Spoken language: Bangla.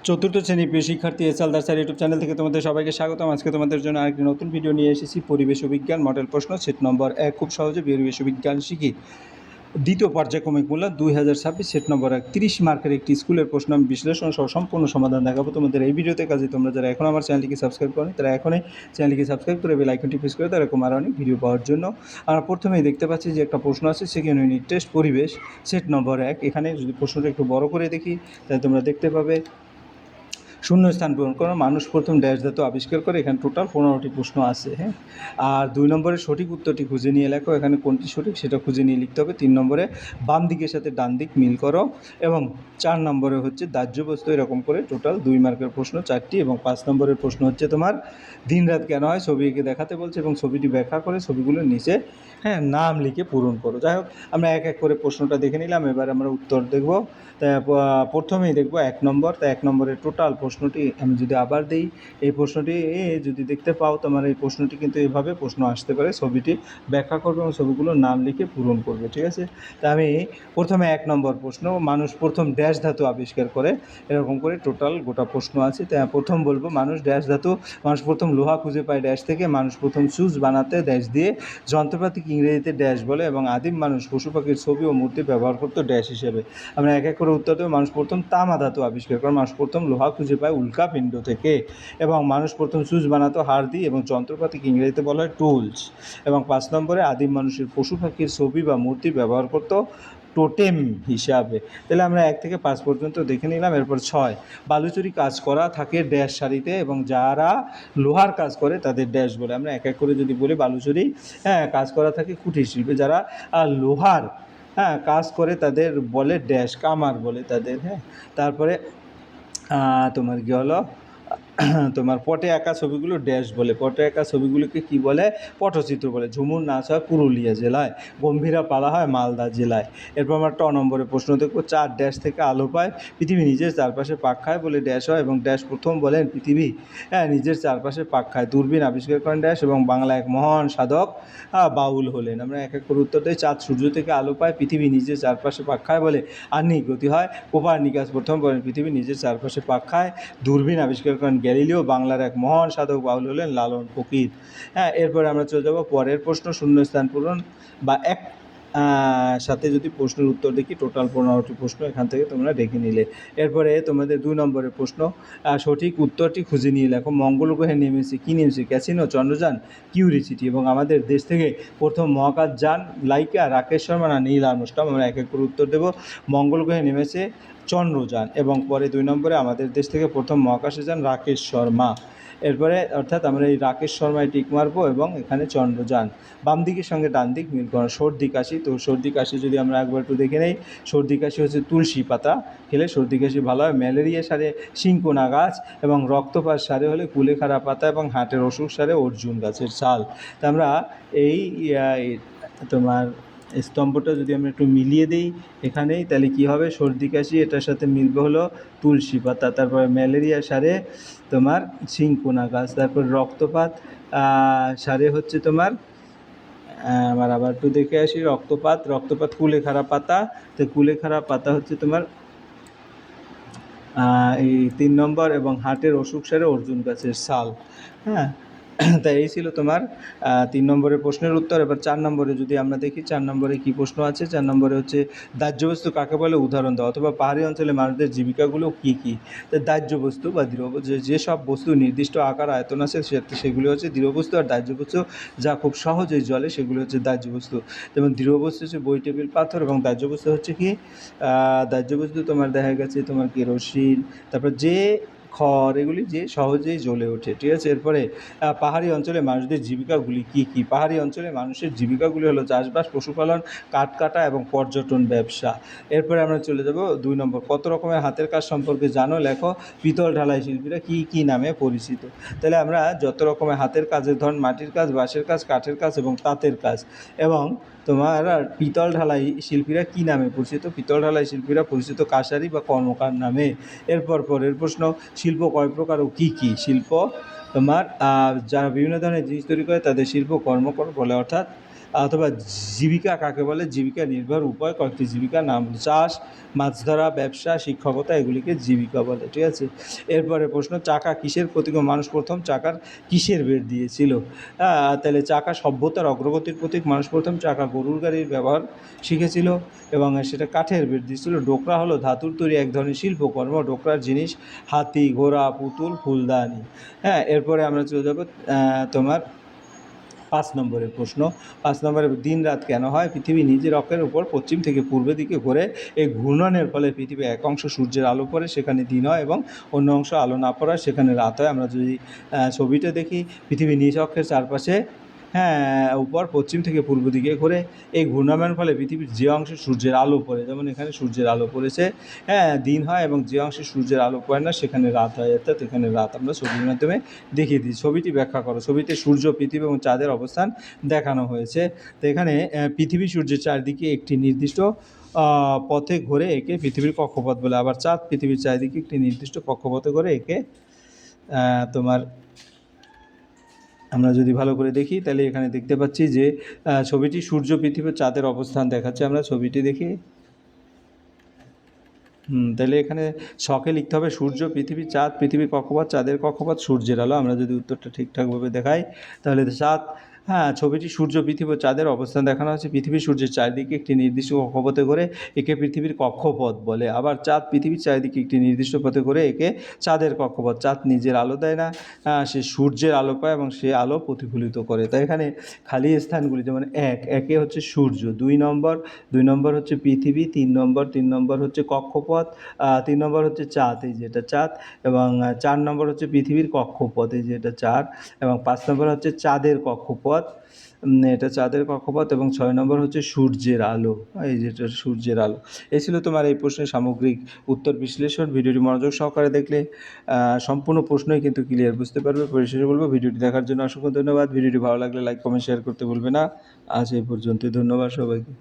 চতুর্থ শ্রেণীর প্রিয় শিক্ষার্থী এসএল স্যার ইউটিউব চ্যানেল থেকে তোমাদের সবাইকে স্বাগতম। আজকে তোমাদের জন্য আরেকটি নতুন ভিডিও নিয়ে এসেছি। পরিবেশ ও বিজ্ঞান মডেল প্রশ্ন সেট নম্বর 1। খুব সহজে পরিবেশ ও বিজ্ঞান শিখি দ্বিতীয় পর্যায়ক্রমিক মূল্যায়ন 2026 সেট নম্বর 1 30 মার্কের একটি স্কুলের প্রশ্ন আমি বিশ্লেষণ সহ সম্পূর্ণ সমাধান দেখাবো তোমাদের এই ভিডিওতে। কাজে তোমরা যারা এখন আমার চ্যানেলটিকে সাবস্ক্রাইব করো তারা এখনই চ্যানেলটিকে সাবস্ক্রাইব করে বেল আইকনটি প্রেস করে তারা এরকম আরও অনেক ভিডিও পাওয়ার জন্য। আমরা প্রথমেই দেখতে পাচ্ছি যে একটা প্রশ্ন আছে সেকেন্ড ইউনিট টেস্ট পরিবেশ সেট নম্বর 1। এখানে যদি প্রশ্নটা একটু বড় করে দেখি তাহলে তোমরা দেখতে পাবে শূন্যস্থান পূরণ করো। মানুষ প্রথম ড্যাশ ধাতু আবিষ্কার করে। এখানে টোটাল 15টি প্রশ্ন আছে। হ্যাঁ, আর 2 নম্বরের সঠিক উত্তরটি খুঁজে নিয়ে লেখো। এখানে কোনটি সঠিক সেটা খুঁজে নিয়ে লিখতে হবে। 3 নম্বরে বাম দিকের সাথে ডান দিক মিল করো এবং 4 নম্বরে হচ্ছে দাহ্য বস্তু। এরকম করে টোটাল 2 মার্কের প্রশ্ন 4টি এবং 5 নম্বরের প্রশ্ন হচ্ছে তোমার দিন রাত কেন হয় ছবি এঁকে দেখাতে বলছে এবং ছবিটি ব্যাখ্যা করে ছবিগুলোর নিচে নাম লিখে পূরণ করো। যাই হোক, আমরা এক এক করে প্রশ্নটা দেখে নিলাম। এবার আমরা উত্তর দেখব। তা প্রথমেই দেখব 1 নম্বর। তা 1 নম্বরের টোটাল প্রশ্নটি আমি যদি আবার দিই, এই প্রশ্নটি যদি দেখতে পাও তোমার এই প্রশ্নটি কিন্তু এভাবে প্রশ্ন আসতে পারে। ছবিটি ব্যাখ্যা করবে এবং ছবিগুলোর নাম লিখে পূরণ করবে। ঠিক আছে, তা আমি প্রথমে 1 নম্বর প্রশ্ন, মানুষ প্রথম ড্যাশ ধাতু আবিষ্কার করে। এরকম করে টোটাল গোটা প্রশ্ন আছে। তা প্রথম বলবো মানুষ ড্যাশ ধাতু, মানুষ প্রথম লোহা খুঁজে পায় ড্যাশ থেকে, মানুষ প্রথম সুচ বানাতে ড্যাশ দিয়ে, যন্ত্রপাতি ইংরেজিতে ড্যাশ বলে এবং আদিম মানুষ পশু পাখির ছবি ও মূর্তি ব্যবহার করতো ড্যাশ হিসেবে। আমরা এক এক করে উত্তর দেবো। মানুষ প্রথম তামা ধাতু আবিষ্কার করে, মানুষ প্রথম লোহা খুঁজে পায় উল্কাপিণ্ড থেকে, এবং মানুষ প্রথম সুচ বানাতো হাড় দিয়ে এবং যন্ত্রপাতিকে ইংরেজিতে বলা হয় টুলস। এবং 5 নম্বরে আদিম মানুষের পশু পাখির ছবি বা মূর্তি ব্যবহার করতো টোটেম হিসাবে। তাহলে আমরা 1 থেকে 5 পর্যন্ত দেখে নিলাম। এরপর 6, বালুচুরি কাজ করা থাকে ড্যাশ সারিতে এবং যারা লোহার কাজ করে তাদের ড্যাশ বলে। আমরা এক এক করে যদি বলি, বালুচুরি কাজ করা থাকে কুটির শিল্পে, যারা লোহার কাজ করে তাদের বলে ড্যাশ, কামার বলে তাদের। তারপরে তোমার কী হলো, তোমার পটে আঁকা ছবিগুলো ড্যাশ বলে। পটে আঁকা ছবিগুলোকে কি বলে? পটচিত্র বলে। ঝুমুর নাচ হয় পুরুলিয়া জেলায়, গম্ভীরা পালা হয় মালদা জেলায়। এরপর আমরা নম্বরে প্রশ্ন দেখবো। 4 ড্যাশ থেকে আলো পায়, পৃথিবী নিজের চারপাশে পাক খায় বলে ড্যাশ হয় এবং ড্যাশ প্রথম বলেন পৃথিবী নিজের চারপাশে পাক খায়। দূরবীন আবিষ্কার করেন ড্যাশ এবং বাংলা এক মহান সাধক বাউল হলেন। আমরা এক এক করে উত্তর দিই। চাঁদ সূর্য থেকে আলো পায়, পৃথিবী নিজের চারপাশে পাক খায় বলে আহ্নিক গতি হয়। কোপারনিকাস প্রথম বলেন পৃথিবী নিজের চারপাশে পাক খায়। দূরবীন আবিষ্কার করেন গ্যালিলিও। বাংলার এক মহান সাধক বাউল হলেন লালন ফকির। এরপরে আমরা চলে যাব পরের প্রশ্ন, শূন্যস্থান পূরণ বা এক সাথে যদি প্রশ্নের উত্তর দেখি। টোটাল 15টি প্রশ্ন এখান থেকে তোমরা দেখে নিলে। এরপরে তোমাদের 2 নম্বরের প্রশ্ন, সঠিক উত্তরটি খুঁজে নিয়ে লেখো। মঙ্গল গ্রহে নেমেছে কি? নেমেছে ক্যাসিনো, চন্দ্রযান, কিউরিসিটি। এবং আমাদের দেশ থেকে প্রথম মহাকাশ যান লাইকা, রাকেশ শর্মা না নীল আর্মস্ট্রং। আমরা এক এক করে উত্তর দেব। মঙ্গল গ্রহে নেমেছে চন্দ্রযান এবং পরে 2 নম্বরে আমাদের দেশ থেকে প্রথম মহাকাশে যান রাকেশ শর্মা। এরপরে অর্থাৎ আমরা এই রাকেশ শর্মায় টিক মারবো এবং এখানে চন্দ্রযান। বাম দিকের সঙ্গে ডান দিক মিল করা। সর্দি কাশি, তো সর্দি কাশি যদি আমরা একবার একটু দেখে নেই, সর্দি কাশি হচ্ছে তুলসী পাতা খেলে সর্দি কাশি ভালো হয়। ম্যালেরিয়া সারে শিংকোনা গাছ এবং রক্তপাত সারে হলে কুলেখাড়া পাতা এবং হার্টের অসুখ সারে অর্জুন গাছের ছাল। তা আমরা এই তোমার স্তম্ভটা যদি আমরা একটু মিলিয়ে দিই এখানেই, তাহলে কী হবে? সর্দি কাশি এটার সাথে মিলবে হলো তুলসী পাতা। তারপরে ম্যালেরিয়া সারে তোমার শিংকোনা গাছ। তারপর রক্তপাত সারে হচ্ছে তোমার আমার আবার একটু দেখে আসি। রক্তপাত কুলেখাড়া পাতা। তো কুলেখাড়া পাতা হচ্ছে তোমার এই 3 নম্বর। এবং হার্টের অসুখ সারে অর্জুন গাছের ছাল। তাই এই ছিল তোমার 3 নম্বরের প্রশ্নের উত্তর। এবার 4 নম্বরে যদি আমরা দেখি, 4 নম্বরে কী প্রশ্ন আছে? 4 নম্বরে হচ্ছে দাহ্য বস্তু কাকে বলে উদাহরণ দাও, অথবা পাহাড়ি অঞ্চলে মানুষদের জীবিকাগুলো কী কী? তো দাহ্য বস্তু বা দৃঢ় যেসব বস্তু নির্দিষ্ট আকার আয়তন আছে সেগুলি হচ্ছে দৃঢ় বস্তু, আর দাহ্য বস্তু যা খুব সহজেই জলে সেগুলি হচ্ছে দাহ্য বস্তু। যেমন দৃঢ় বস্তু হচ্ছে বই, টেবিল, পাথর, এবং দাহ্য বস্তু হচ্ছে কি? দাহ্য বস্তু তোমার দেখা গেছে তোমার কেরোসিন, তারপর যে খড়, এগুলি যে সহজেই জ্বলে ওঠে। ঠিক আছে, এরপরে পাহাড়ি অঞ্চলে মানুষদের জীবিকাগুলি কী কী? পাহাড়ি অঞ্চলে মানুষের জীবিকাগুলি হলো চাষবাস, পশুপালন, কাঠ কাটা এবং পর্যটন ব্যবসা। এরপরে আমরা চলে যাব 2 নম্বর। কত রকমের হাতের কাজ সম্পর্কে জানো, লেখো। পিতল ঢালাই শিল্পীরা কী কী নামে পরিচিত? তাহলে আমরা যত রকমের হাতের কাজের ধরন, মাটির কাজ, বাঁশের কাজ, কাঠের কাজ এবং তাঁতের কাজ। এবং তোমার পিতল ঢালাই শিল্পীরা কী নামে পরিচিত? পিতল ঢালাই শিল্পীরা পরিচিত কাঁসারি বা কর্মকার নামে। এরপর পরের প্রশ্ন, শিল্প কয় প্রকার ও কী কী? শিল্প তোমার যারা বিভিন্ন ধরনের জিনিস তৈরি করে তাদের শিল্প কর্মকার বলে। অর্থাৎ অথবা জীবিকা কাকে বলে? জীবিকা নির্ভর উপায় কয়েকটি জীবিকার নাম হলো চাষ, মাছ ধরা, ব্যবসা, শিক্ষকতা, এগুলিকে জীবিকা বলে। ঠিক আছে? এরপরে প্রশ্ন, চাকা কিসের প্রতীক? মানুষ প্রথম চাকার কিসের বের দিয়েছিল? তাহলে চাকা সভ্যতার অগ্রগতির প্রতীক। মানুষ প্রথম চাকা গরুর গাড়ির ব্যবহার শিখেছিল এবং সেটা কাঠের বের দিয়েছিল। ডোকরা হলো ধাতুর তৈরি এক ধরনের শিল্পকর্ম। ডোকরার জিনিস হাতি, ঘোড়া, পুতুল, ফুলদানি। এরপরে আমরা চলে যাব তোমার 5 নম্বরের প্রশ্ন। 5 নম্বরে, দিন রাত কেন হয়? পৃথিবী নিজের অক্ষের উপর পশ্চিম থেকে পূর্বের দিকে ঘোরে। এই ঘূর্ণনের ফলে পৃথিবীর এক অংশ সূর্যের আলো পড়ে, সেখানে দিন হয়, এবং অন্য অংশ আলো না পড়ায় সেখানে রাত হয়। আমরা যদি ছবিটা দেখি, পৃথিবী নিজ অক্ষের চারপাশে উপর পশ্চিম থেকে পূর্ব দিকে ঘোরে। এই ঘূর্ণায়নের ফলে পৃথিবীর যে অংশে সূর্যের আলো পড়ে, যেমন এখানে সূর্যের আলো পড়েছে, দিন হয়, এবং যে অংশে সূর্যের আলো পড়ে না সেখানে রাত হয়, অর্থাৎ এখানে রাত। আমরা ছবির মাধ্যমে দেখিয়ে দিই। ছবিটি ব্যাখ্যা করো। ছবিতে সূর্য, পৃথিবী এবং চাঁদের অবস্থান দেখানো হয়েছে। তো এখানে পৃথিবী সূর্যের চারদিকে একটি নির্দিষ্ট পথে ঘোরে, একে পৃথিবীর কক্ষপথ বলে। আবার চাঁদ পৃথিবীর চারিদিকে একটি নির্দিষ্ট কক্ষপথে ঘোরে, একে তোমার আমরা যদি ভালো করে দেখি তাহলে এখানে দেখতে পাচ্ছি যে ছবিটি সূর্য, পৃথিবী, চাঁদের অবস্থান দেখাচ্ছে। আমরা ছবিটি দেখি। তাহলে এখানে ছকে লিখতে হবে সূর্য, পৃথিবী, চাঁদ, পৃথিবীর কক্ষপথ, চাঁদের কক্ষপথ, সূর্যের আলো। আমরা যদি উত্তরটা ঠিকঠাকভাবে দেখাই তাহলে চাঁদ, ছবিটি সূর্য, পৃথিবী ও চাঁদের অবস্থান দেখানো হচ্ছে। পৃথিবী সূর্যের চারিদিকে একটি নির্দিষ্ট কক্ষপথে ঘোরে, একে পৃথিবীর কক্ষপথ বলে। আবার চাঁদ পৃথিবীর চারিদিকে একটি নির্দিষ্ট পথে ঘোরে, একে চাঁদের কক্ষপথ। চাঁদ নিজের আলো দেয় না, সে সূর্যের আলো পায় এবং সে আলো প্রতিফলিত করে। তাই এখানে খালি স্থানগুলি, যেমন একে হচ্ছে সূর্য, 2 নম্বর হচ্ছে পৃথিবী, 3 নম্বর হচ্ছে কক্ষপথ, 3 নম্বর হচ্ছে চাঁদ, এই যে এটা চাঁদ, এবং 4 নম্বর হচ্ছে পৃথিবীর কক্ষপথ, এই যে এটা চাঁদ, এবং 5 নম্বর হচ্ছে চাঁদের কক্ষপথ, এটা চাঁদের কক্ষপথ, এবং 6 নম্বর হচ্ছে সূর্যের আলো, এই যেটা সূর্যের আলো। এই ছিল তোমার এই প্রশ্নের সামগ্রিক উত্তর বিশ্লেষণ। ভিডিওটি মনোযোগ সহকারে দেখলে সম্পূর্ণ প্রশ্নই কিন্তু ক্লিয়ার বুঝতে পারবে। পরিশেষে বলবো, ভিডিওটি দেখার জন্য অসংখ্য ধন্যবাদ। ভিডিওটি ভালো লাগলে লাইক, কমেন্ট, শেয়ার করতে ভুলবে না। আজ এই পর্যন্তই। ধন্যবাদ সবাইকে।